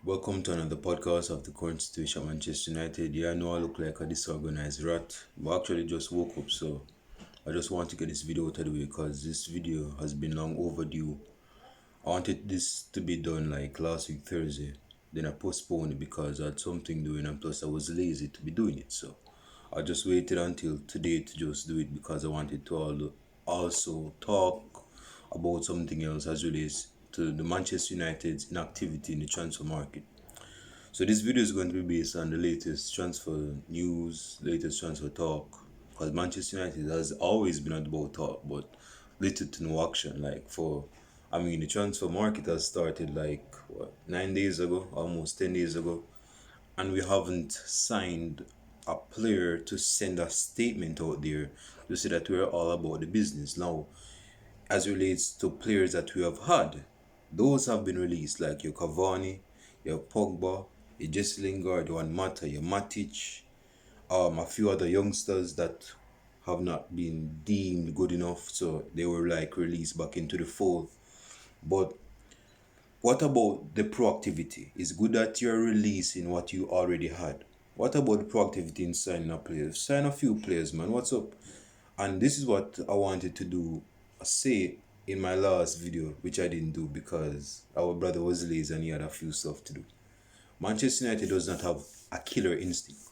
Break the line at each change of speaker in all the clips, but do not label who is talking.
Welcome to another podcast of the current situation at Manchester United. Yeah, I know I look like a disorganized rat, but actually just woke up, so I just want to get this video out of the way because this video has been long overdue. I wanted this to be done like last week Thursday, then I postponed it because I had something doing and plus I was lazy to be doing it. So I just waited until today to just do it because I wanted to also talk about something else as relates to the Manchester United's inactivity in the transfer market. So this video is going to be based on the latest transfer news, latest transfer talk. Because Manchester United has always been about talk, but little to no action. The transfer market has started like 9 days ago, almost 10 days ago, and we haven't signed a player to send a statement out there to say that we're all about the business. Now, as relates to players that we have had, those have been released, like your Cavani, your Pogba, your Jesse Lingard, your Mata, your Matic, a few other youngsters that have not been deemed good enough, so they were like released back into the fold. But what about the proactivity? It's good that you're releasing what you already had. What about the proactivity in signing a player? Sign a few players, man. What's up? And this is what I wanted to do, say in my last video, which I didn't do because our brother was lazy and he had a few stuff to do. Manchester United does not have a killer instinct.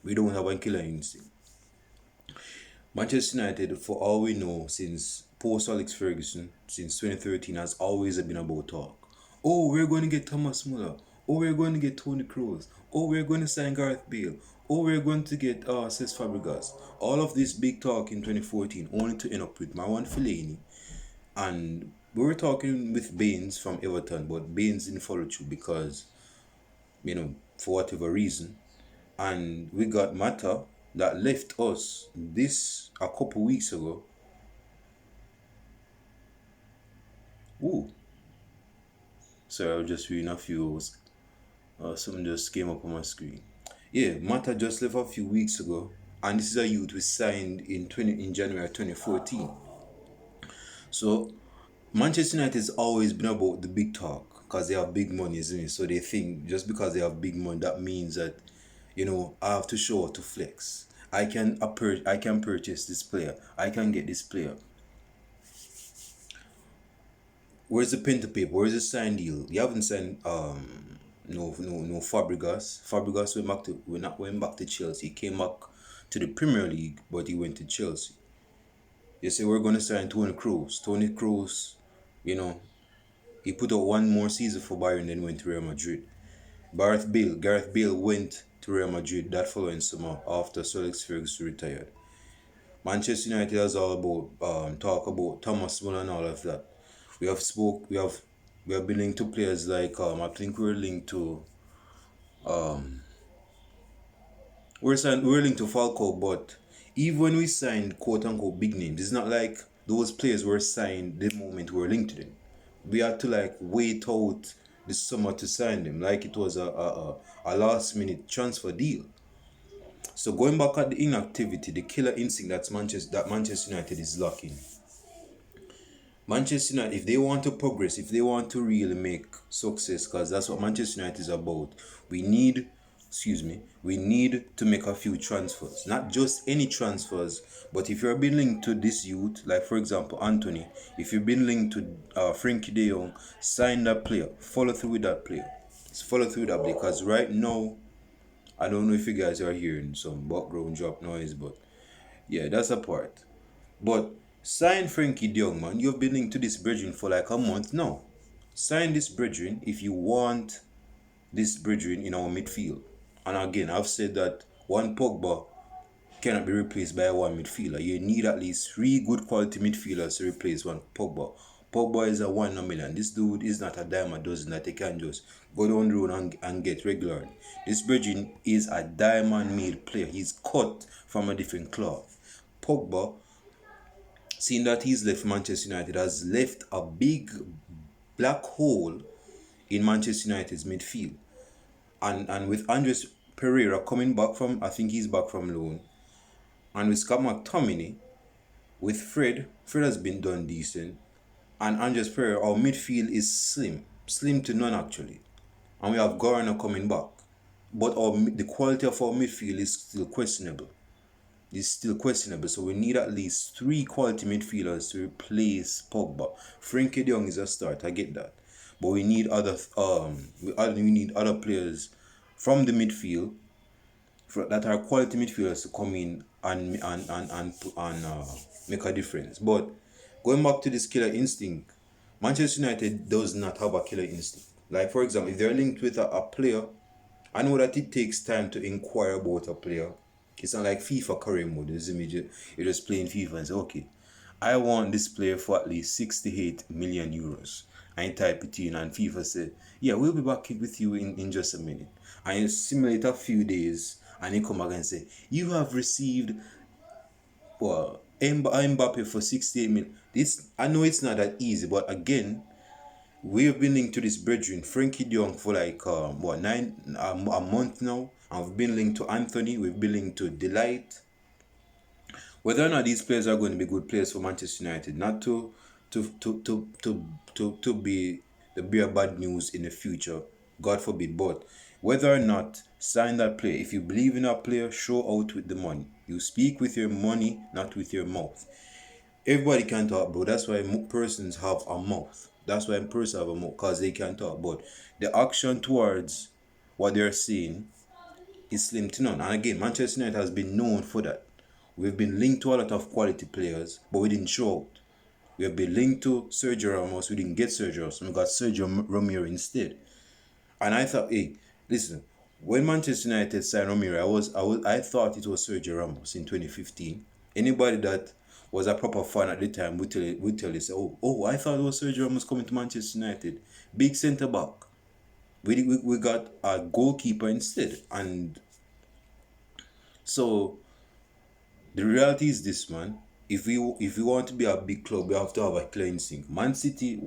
We don't have a killer instinct. Manchester United, for all we know, since post Alex Ferguson, since 2013, has always been about talk. Oh, we're going to get Thomas Muller. Oh, we're going to get Toni Kroos. Oh, we're going to sign Gareth Bale. Oh, we're going to get Cesc Fabregas. All of this big talk in 2014, only to end up with Marwan Fellaini. And we were talking with Baines from Everton, but Baines didn't follow through because, for whatever reason. And we got Mata that left us this a couple weeks ago. Ooh. Sorry, I was just reading a few. Something just came up on my screen. Yeah, Mata just left a few weeks ago, and this is a youth we signed in January 2014. So Manchester United has always been about the big talk because they have big money, isn't it? So they think just because they have big money, that means that I have to show to flex. I can purchase this player. I can get this player. Where's the pen to paper? Where's the signed deal? You haven't signed no Fabregas. Fabregas went back to Chelsea. He came back to the Premier League, but he went to Chelsea. You say we're gonna sign Toni Kroos. Toni Kroos, he put out one more season for Bayern, then went to Real Madrid. Gareth Bale went to Real Madrid that following summer after Sir Alex Ferguson retired. Manchester United is all about talk about Thomas Muller and all of that. We have been linked to players like I think we're linked to we're linked to Falco, but even when we signed quote unquote big names, it's not like those players were signed the moment we were linked to them. We had to like wait out this summer to sign them, like it was a last minute transfer deal. So going back at the inactivity, the killer instinct that Manchester United is lacking. Manchester United, if they want to progress, if they want to really make success, because that's what Manchester United is about, we need to make a few transfers. Not just any transfers, but if you're being linked to this youth, like for example, Anthony, if you've been linked to Frenkie De Jong, sign that player, follow through with that player. Follow through that because right now, I don't know if you guys are hearing some background drop noise, but yeah, that's a part. But sign Frenkie De Jong, man. You've been linked to this brethren for like a month now. Sign this brethren if you want this brethren in our midfield. And again, I've said that one Pogba cannot be replaced by one midfielder. You need at least 3 good quality midfielders to replace one Pogba. Pogba is a 1 in a million. This dude is not a dime a dozen that they can just go down the road and get regularly. This Virgin is a diamond-made player. He's cut from a different cloth. Pogba, seeing that he's left Manchester United, has left a big black hole in Manchester United's midfield. And with Andres Pereira coming back from, I think he's back from loan, and with Scott McTominay, with Fred has been done decent, and Andres Pereira, our midfield is slim to none actually. and we have Garner coming back. But the quality of our midfield is still questionable. It's still questionable. So we need at least 3 quality midfielders to replace Pogba. Frenkie De Jong is a start, I get that. But we need we need other players from the midfield that are quality midfielders to come in and make a difference. But going back to this killer instinct, Manchester United does not have a killer instinct. Like, for example, if they're linked with a player, I know that it takes time to inquire about a player. It's not like FIFA career mode. It's immediate. You're just playing FIFA and say, okay, I want this player for at least 68 million euros. And you type it in, and FIFA say, yeah, we'll be back with you in just a minute. And you simulate a few days, and you come back and say, you have received, well, Mbappe for 68 million. I know it's not that easy, but again, we've been linked to this brethren, Frenkie De Jong, for like a month now. And we've been linked to Anthony. We've been linked to Delight. Whether or not these players are going to be good players for Manchester United, not to be the bear bad news in the future, God forbid. But whether or not sign that player, if you believe in a player, show out with the money. You speak with your money, not with your mouth. Everybody can talk, bro. That's why persons have a mouth. That's why persons have a mouth, because they can talk. But the action towards what they're saying is slim to none. And again, Manchester United has been known for that. We've been linked to a lot of quality players, but we didn't show out. We have been linked to Sergio Ramos. We didn't get Sergio Ramos. We got Sergio Romero instead. And I thought, hey, listen, when Manchester United signed Romero, I thought it was Sergio Ramos in 2015. Anybody that was a proper fan at the time would tell you, say, oh, I thought it was Sergio Ramos coming to Manchester United. Big centre back. We got a goalkeeper instead. And so the reality is this, man. If we want to be a big club, we have to have a clear instinct. Man City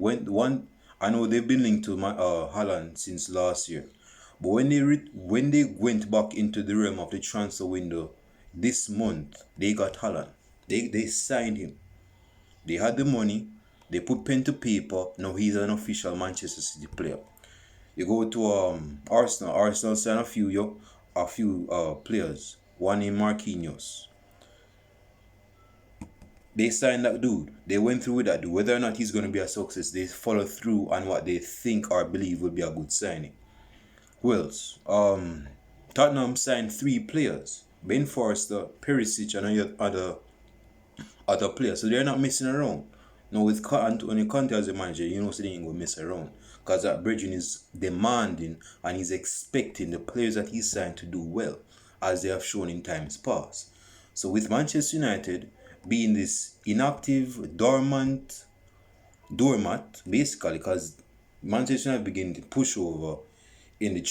I know they've been linked to Haaland since last year, but when they went back into the realm of the transfer window this month, they got Haaland. They signed him. They had the money. They put pen to paper. Now he's an official Manchester City player. You go to Arsenal. Arsenal signed a few players. One named Marquinhos. They signed that dude. They went through with that dude. Whether or not he's going to be a success, they follow through on what they think or believe will be a good signing. Who else? Tottenham signed 3 players. Ben Forster, Perisic, and other players. So they're not messing around. Now with Antonio Conte as a manager, you know, so they ain't going to mess around. Because that Bridgen is demanding and he's expecting the players that he signed to do well, as they have shown in times past. So with Manchester United being this inactive, doormat, basically, because Manchester United begin to push over in the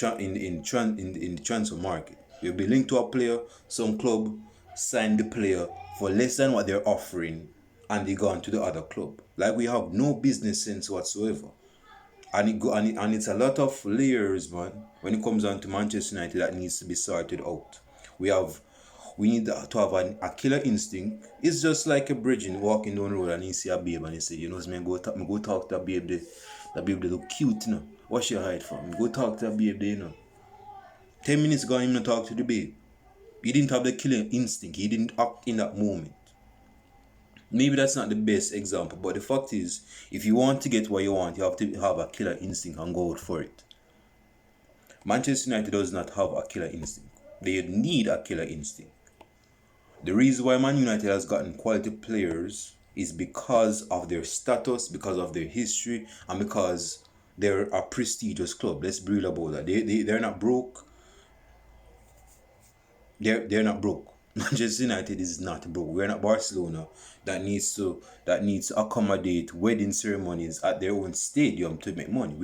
transfer market. You'll be linked to a player, some club sign the player for less than what they're offering, and they go on to the other club. Like, we have no business sense whatsoever. And it's a lot of layers, man, when it comes down to Manchester United that needs to be sorted out. We need to have a killer instinct. It's just like a bridging walking down the road and you see a babe and you say, you know, me go talk to that babe there. That babe they look cute, you know. What's your height from? Go talk to that babe there, you know. 10 minutes ago, him not talk to the babe. He didn't have the killer instinct. He didn't act in that moment. Maybe that's not the best example, but the fact is, if you want to get what you want, you have to have a killer instinct and go out for it. Manchester United does not have a killer instinct. They need a killer instinct. The reason why Man United has gotten quality players is because of their status, because of their history, and because they're a prestigious club. Let's be real about that. They're not broke. They're not broke. Manchester United is not broke. We're not Barcelona that needs to accommodate wedding ceremonies at their own stadium to make money.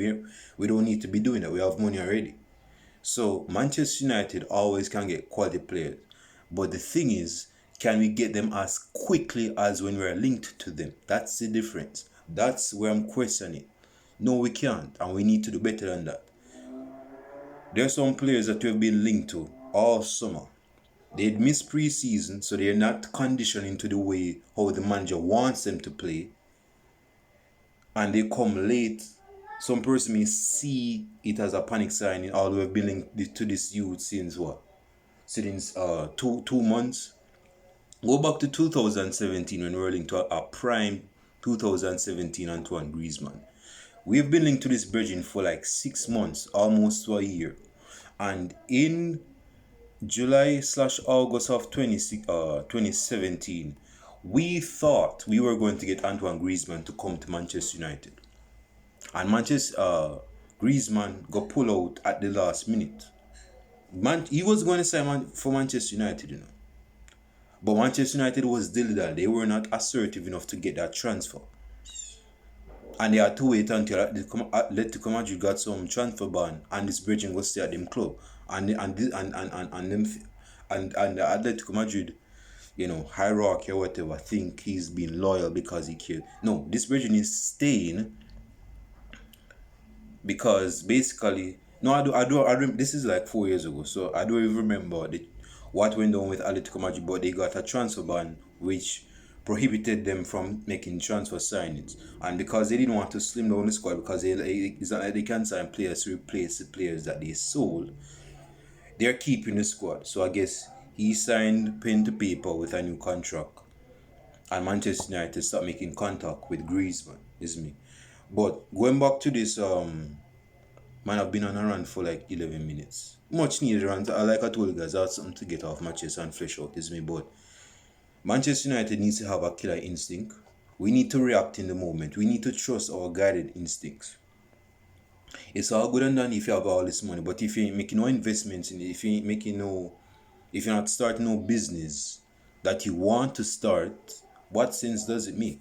We don't need to be doing that. We have money already. So Manchester United always can get quality players. But the thing is, can we get them as quickly as when we're linked to them? That's the difference. That's where I'm questioning. No, we can't, and we need to do better than that. There are some players that we've been linked to all summer. They'd miss pre-season, so they're not conditioning to the way how the manager wants them to play. And they come late Some person may see it as a panic sign, although we've been linked to this youth since what? Since 2 months. Go back to 2017 when we were linked to a prime 2017 Antoine Griezmann. We've been linked to this Virgin for like 6 months, almost to a year. And in July/August of 2017, we thought we were going to get Antoine Griezmann to come to Manchester United. And Griezmann got pulled out at the last minute. He was going to sign for Manchester United, you know. But Manchester United was dilly-dally. They were not assertive enough to get that transfer. And they had to wait until Atletico Madrid got some transfer ban and this Virgin was stay at them club. And the Atletico Madrid, you know, hierarchy or whatever, think he's been loyal because he cared. No, this Virgin is staying because basically, no, I do. This is like 4 years ago, so I don't even remember what went on with Atletico Madrid, but they got a transfer ban which prohibited them from making transfer signings, and because they didn't want to slim down the squad, because it's not like they can sign players to replace the players that they sold, they're keeping the squad. So I guess he signed pen to paper with a new contract, and Manchester United start making contact with Griezmann, is me. But going back to this, man, I've been on a run for like 11 minutes. Much needed run. Like I told you guys, I had something to get off my chest and flesh out, is me. But Manchester United needs to have a killer instinct. We need to react in the moment. We need to trust our guided instincts. It's all good and done if you have all this money, but if you ain't making no investments in it, if you're not starting no business that you want to start, what sense does it make?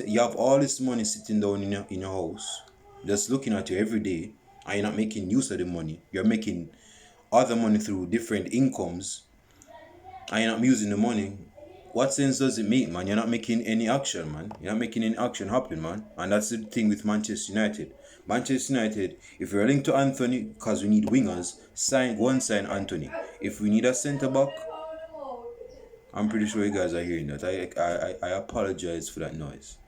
You have all this money sitting down in your house, just looking at you every day, and you're not making use of the money. You're making other money through different incomes, and you're not using the money. What sense does it make, man? You're not making any action, man. You're not making any action happen, man. And that's the thing with Manchester United. Manchester United, if you're linked to Anthony, because we need wingers, go and sign Anthony. If we need a centre back, I'm pretty sure you guys are hearing that. I apologize for that noise.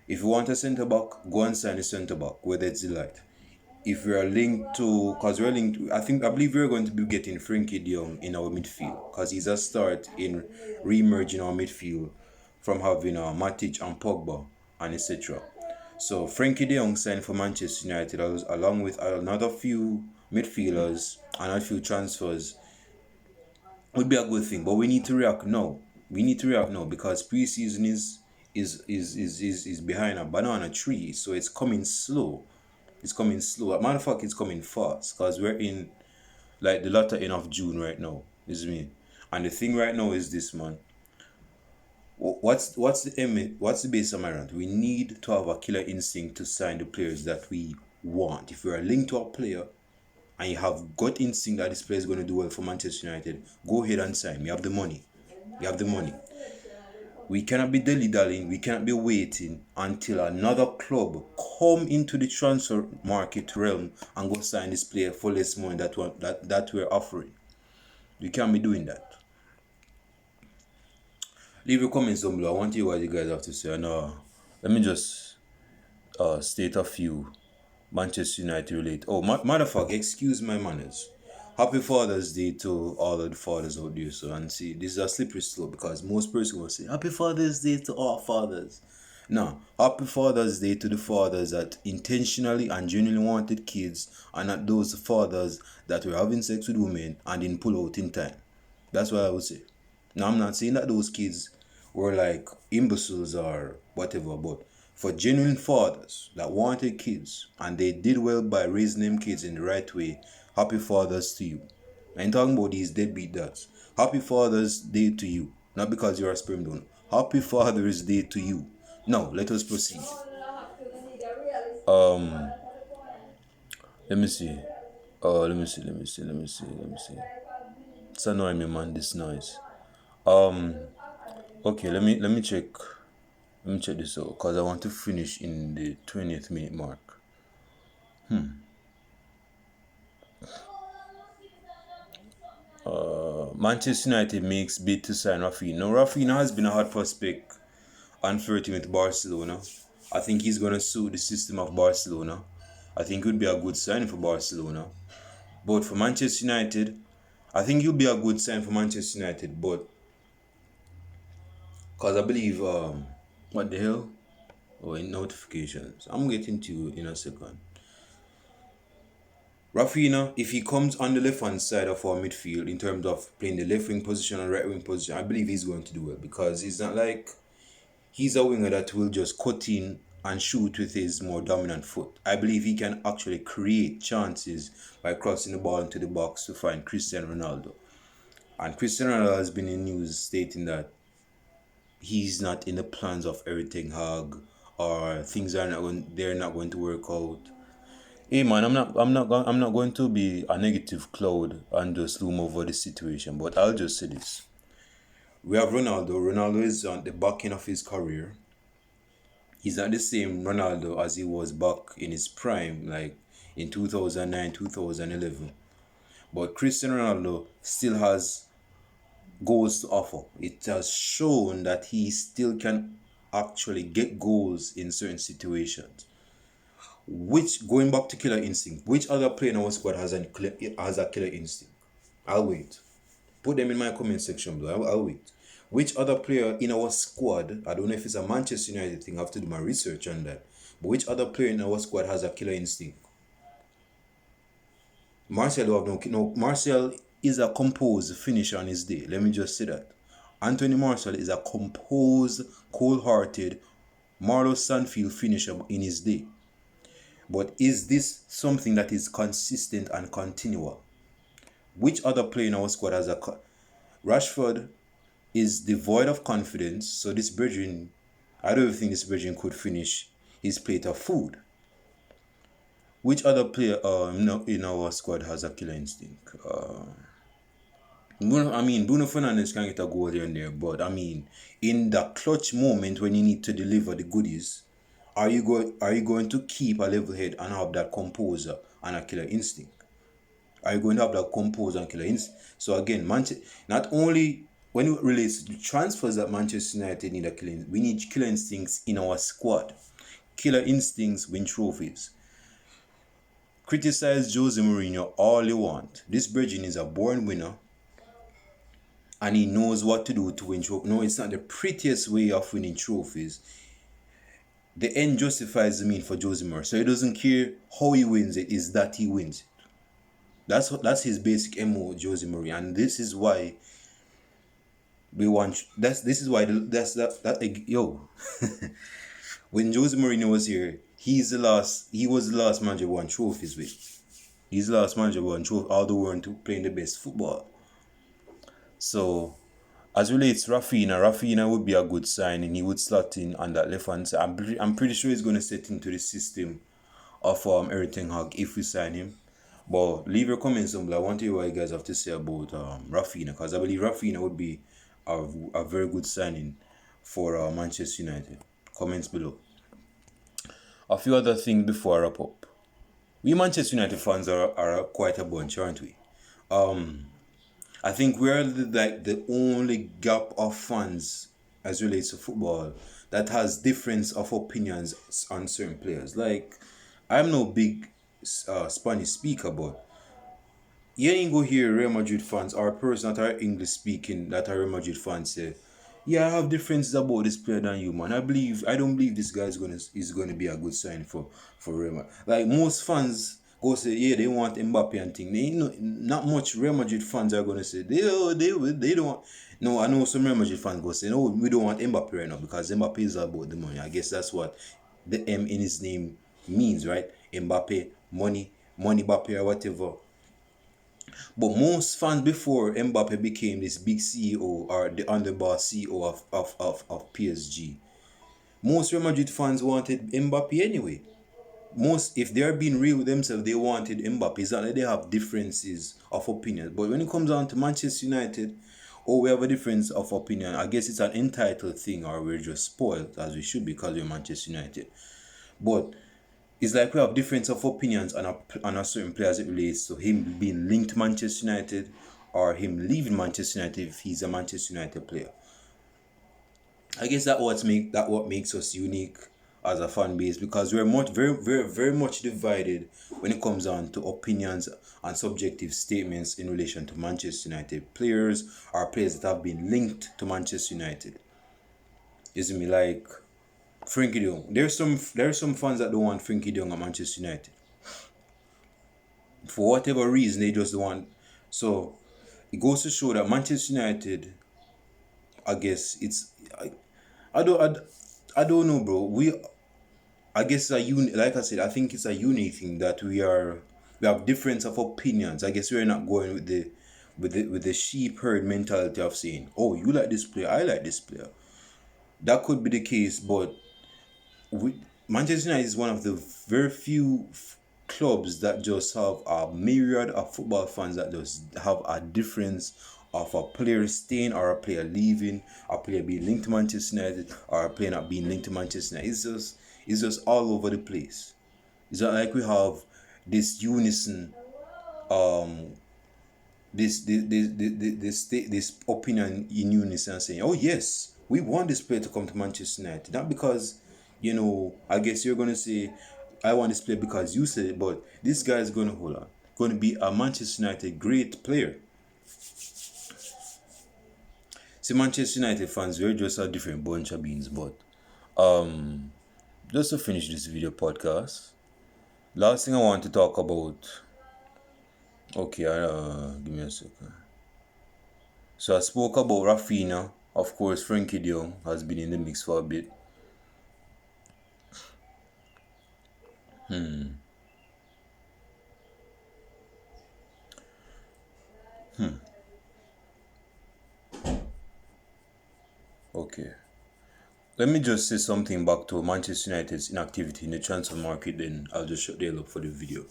If you want a centre back, go and sign a centre back, whether it's Delight. If we are linked to, because we're linked, I believe we're going to be getting Frenkie De Jong in our midfield, because he's a start in re-emerging our midfield from having Matic and Pogba and etc. So Frenkie De Jong signed for Manchester United along with another few midfielders and a few transfers would be a good thing. But we need to react now. Because pre-season is behind a banana tree, so it's coming slow. Matter of fact, it's coming fast, because we're in like the latter end of June right now, is me. And the thing right now is this, man. What's the base of my rant? We need to have a killer instinct to sign the players that we want. If you're linked to a player and you have gut instinct that this player is going to do well for Manchester United, go ahead and sign. You have the money. We cannot be dilly-dallying. We cannot be waiting until another club come into the transfer market realm and go sign this player for less money that we're offering. We can't be doing that. Leave your comments down below. I want to hear what you guys have to say. And let me just state a few Manchester United related. Oh, motherfucker, excuse my manners. Happy Father's Day to all of the fathers out there. So, and see, this is a slippery slope, because most persons will say Happy Father's Day to all fathers. No, Happy Father's Day to the fathers that intentionally and genuinely wanted kids, and not those fathers that were having sex with women and didn't pull out in time. That's what I would say. Now, I'm not saying that those kids were like imbeciles or whatever, but for genuine fathers that wanted kids and they did well by raising them kids in the right way, Happy Father's to you. I ain't talking about these deadbeat dads. Happy Father's Day to you. Not because you're a sperm donor. Happy Father's Day to you. Now, let us proceed. Let me see. Let me see. It's annoying me, man, this noise. Okay, let me check. Let me check this out, because I want to finish in the 20th minute mark. Manchester United makes bid to sign Rafinha. Now, Rafinha has been a hot prospect and flirting with Barcelona. I think he's gonna suit the system of Barcelona. I think it would be a good sign for Barcelona. But for Manchester United, I think he'll be a good sign for Manchester United. But because I believe, what the hell? Oh, in notifications. I'm getting to you in a second. Rafinha, if he comes on the left hand side of our midfield in terms of playing the left wing position and right wing position, I believe he's going to do well because he's not like he's a winger that will just cut in and shoot with his more dominant foot. I believe he can actually create chances by crossing the ball into the box to find Cristiano Ronaldo. And Cristiano Ronaldo has been in news stating that he's not in the plans of everything Hag, or things are not going, they're not going to work out. Hey man, I'm not going to be a negative cloud and just loom over the situation, but I'll just say this. We have Ronaldo. Ronaldo is on the back end of his career. He's not the same Ronaldo as he was back in his prime, like in 2009, 2011. But Cristiano Ronaldo still has goals to offer. It has shown that he still can actually get goals in certain situations. Which, going back to killer instinct, which other player in our squad has a killer instinct? I'll wait. Put them in my comment section below. I'll wait. Which other player in our squad, I don't know if it's a Manchester United thing, I have to do my research on that, but which other player in our squad has a killer instinct? Martial have no. Martial is a composed finisher on his day. Let me just say that. Anthony Martial is a composed, cold-hearted, Marlo Sanfield finisher in his day. But is this something that is consistent and continual? Which other player in our squad has a... Rashford is devoid of confidence, so this brethren, I don't think this brethren could finish his plate of food. Which other player in our squad has a killer instinct? Bruno Fernandes can get a goal here and there, but I mean, in the clutch moment when you need to deliver the goodies, are you going to keep a level head and have that composure and a killer instinct? Are you going to have that composure and killer instinct? So again, not only when it relates to transfers that Manchester United need a killer instinct, we need killer instincts in our squad. Killer instincts win trophies. Criticize Jose Mourinho all you want. This brethren is a born winner, and he knows what to do to win trophies. No, it's not the prettiest way of winning trophies. The end justifies the mean for Jose Mourinho. So he doesn't care how he wins it, is that he wins it. That's his basic MO, Jose Mourinho, and this is why we want. This is why when Jose Mourinho was here, he was the last manager who won trophies with. He's the last manager who won trophies, although we weren't playing the best football. So, as relates to Rafinha would be a good sign, and he would slot in on that left hand side. I'm pretty sure he's going to set into the system of everything Hag if we sign him. But leave your comments down below. I want to hear what you guys have to say about Rafinha, because I believe Rafinha would be a very good signing for Manchester United. Comments below. A few other things before I wrap up. We Manchester United fans are quite a bunch, aren't we? I think we're the only gap of fans as relates to football that has difference of opinions on certain players. Like, I'm no big Spanish speaker, but you ain't go hear Real Madrid fans or person that are English speaking that are Real Madrid fans say, yeah, I have differences about this player than you, man. I don't believe this guy is gonna be a good sign for Real Madrid. Like, most fans go say, yeah, they want Mbappe and thing. They not much Real Madrid fans are gonna say they don't. No, I know some Real Madrid fans go say, no, we don't want Mbappe right now because Mbappe is about the money. I guess that's what the M in his name means, right? Mbappe, money Mbappe or whatever. But most fans before Mbappe became this big CEO or the underboss CEO of PSG, most Real Madrid fans wanted Mbappe anyway. Most, if they're being real with themselves, they wanted Mbappe. It's not that they have differences of opinion. But when it comes down to Manchester United, we have a difference of opinion. I guess it's an entitled thing, or we're just spoiled, as we should be because we're Manchester United. But it's like we have difference of opinions on a certain player as it relates to him being linked to Manchester United or him leaving Manchester United if he's a Manchester United player. I guess what makes us unique as a fan base, because we're very much divided when it comes on to opinions and subjective statements in relation to Manchester United players or players that have been linked to Manchester United. Isn't me like Frenkie De Jong? There's some fans that don't want Frenkie De Jong at Manchester United. For whatever reason, they just don't want. So it goes to show that Manchester United, I guess it's I don't know, bro. I guess like I said, I think it's a unique thing that we have difference of opinions. I guess we're not going with the sheep herd mentality of saying, oh, you like this player, I like this player. That could be the case, but Manchester United is one of the very few clubs that just have a myriad of football fans that just have a difference of a player staying or a player leaving, a player being linked to Manchester United or a player not being linked to Manchester United. It's just all over the place. It's not like we have this unison, this opinion in unison saying, oh yes, we want this player to come to Manchester United. Not because, I guess you're gonna say, I want this player because you said it, but this guy is gonna be a Manchester United great player. See, Manchester United fans, we're just a different bunch of beans, but just to finish this video podcast, last thing I want to talk about. Okay, give me a second. So I spoke about Rafinha. Of course, Frenkie De Jong has been in the mix for a bit. Okay. Let me just say something back to Manchester United's inactivity in the transfer market, then I'll just shut the hell up for the video.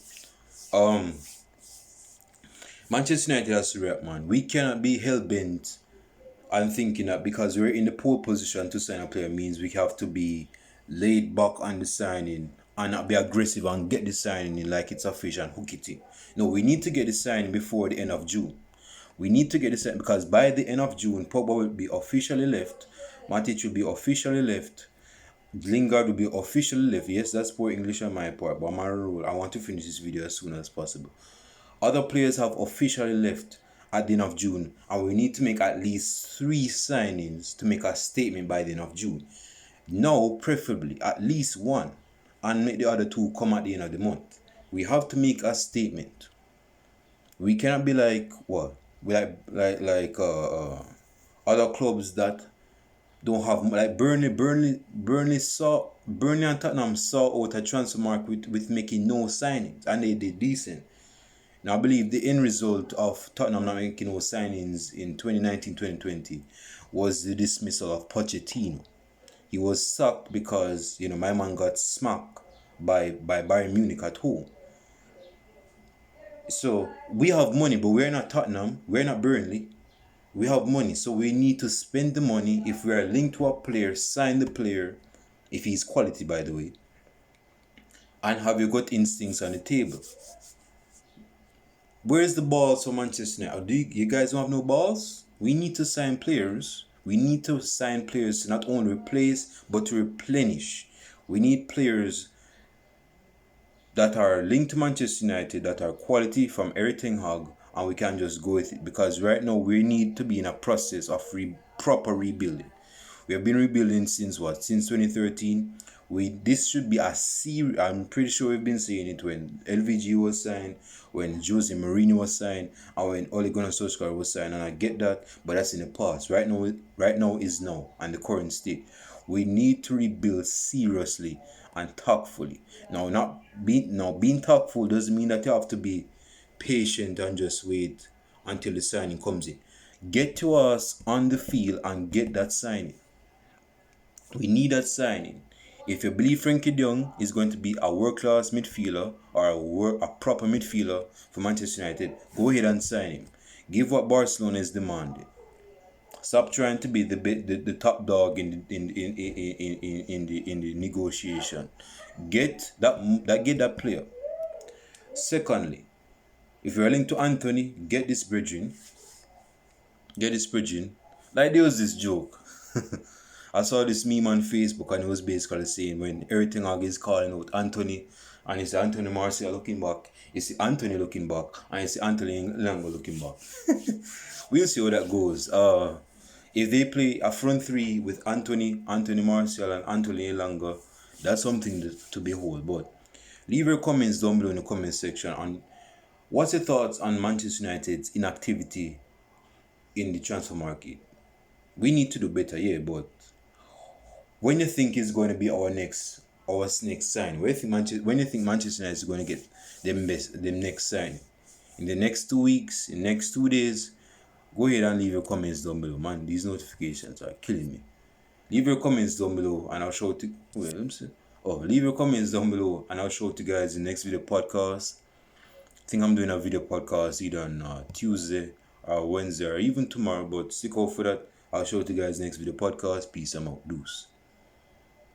Manchester United has to react, man. We cannot be hell-bent and thinking that because we're in the poor position to sign a player means we have to be laid back on the signing and not be aggressive and get the signing in like it's a fish and hook it in. No, we need to get the signing before the end of June. We need to get the signing because by the end of June, Pogba will be officially left. Matic will be officially left. Lingard will be officially left. Yes, that's poor English on my part, but my rule, I want to finish this video as soon as possible. Other players have officially left at the end of June, and we need to make at least 3 signings to make a statement by the end of June. Now, preferably at least 1, and make the other 2 come at the end of the month. We have to make a statement. We cannot be like what? Like other clubs that don't have, like Burnley and Tottenham saw out a transfer market with making no signings, and they did decent. Now I believe the end result of Tottenham not making no signings in 2019-2020 was the dismissal of Pochettino. He was sacked because my man got smacked by Bayern Munich at home. So we have money, but we're not Tottenham, we're not Burnley. We have money, so we need to spend the money. If we are linked to a player, sign the player, if he's quality, by the way, and have your gut instincts on the table. Where's the balls for Manchester United? Do you guys don't have no balls? We need to sign players. We need to sign players to not only replace, but to replenish. We need players that are linked to Manchester United, that are quality from Erik ten Hag, and we can just go with it, because right now we need to be in a process of proper rebuilding. We have been rebuilding since 2013. This should be a series. I'm pretty sure we've been saying it when LVG was signed, when Jose Mourinho was signed, and when Ole Gunnar Solskjaer was signed, and I get that, but that's in the past. Right now is now, and the current state. We need to rebuild seriously and tactfully. Now, being tactful doesn't mean that you have to be patient and just wait until the signing comes in. Get to us on the field and get that signing. We need that signing. If you believe Frenkie De Jong is going to be a world-class midfielder or a proper midfielder for Manchester United, go ahead and sign him. Give what Barcelona is demanding. Stop trying to be the top dog in the negotiation. Get that player. Secondly, if you're linked to Anthony, get this bridging. Like there was this joke. I saw this meme on Facebook and it was basically saying when everything is calling out Anthony and it's Anthony Martial looking back, it's Anthony looking back, and it's Anthony Lango looking back. We'll see how that goes. If they play a front three with Anthony Martial, and Anthony Elanga, that's something to behold. But leave your comments down below in the comment section on what's your thoughts on Manchester United's inactivity in the transfer market. We need to do better, yeah, but when you think is going to be our next sign, when you think Manchester United is going to get them next sign in the next 2 weeks, in the next 2 days, go ahead and leave your comments down below, man. These notifications are killing me. Leave your comments down below and I'll show it to leave your comments down below and I'll show it to you guys in the next video podcast. I think I'm doing a video podcast either on Tuesday or Wednesday or even tomorrow, but stick out for that. I'll show it to you guys next video podcast. Peace, I'm out. Deuce.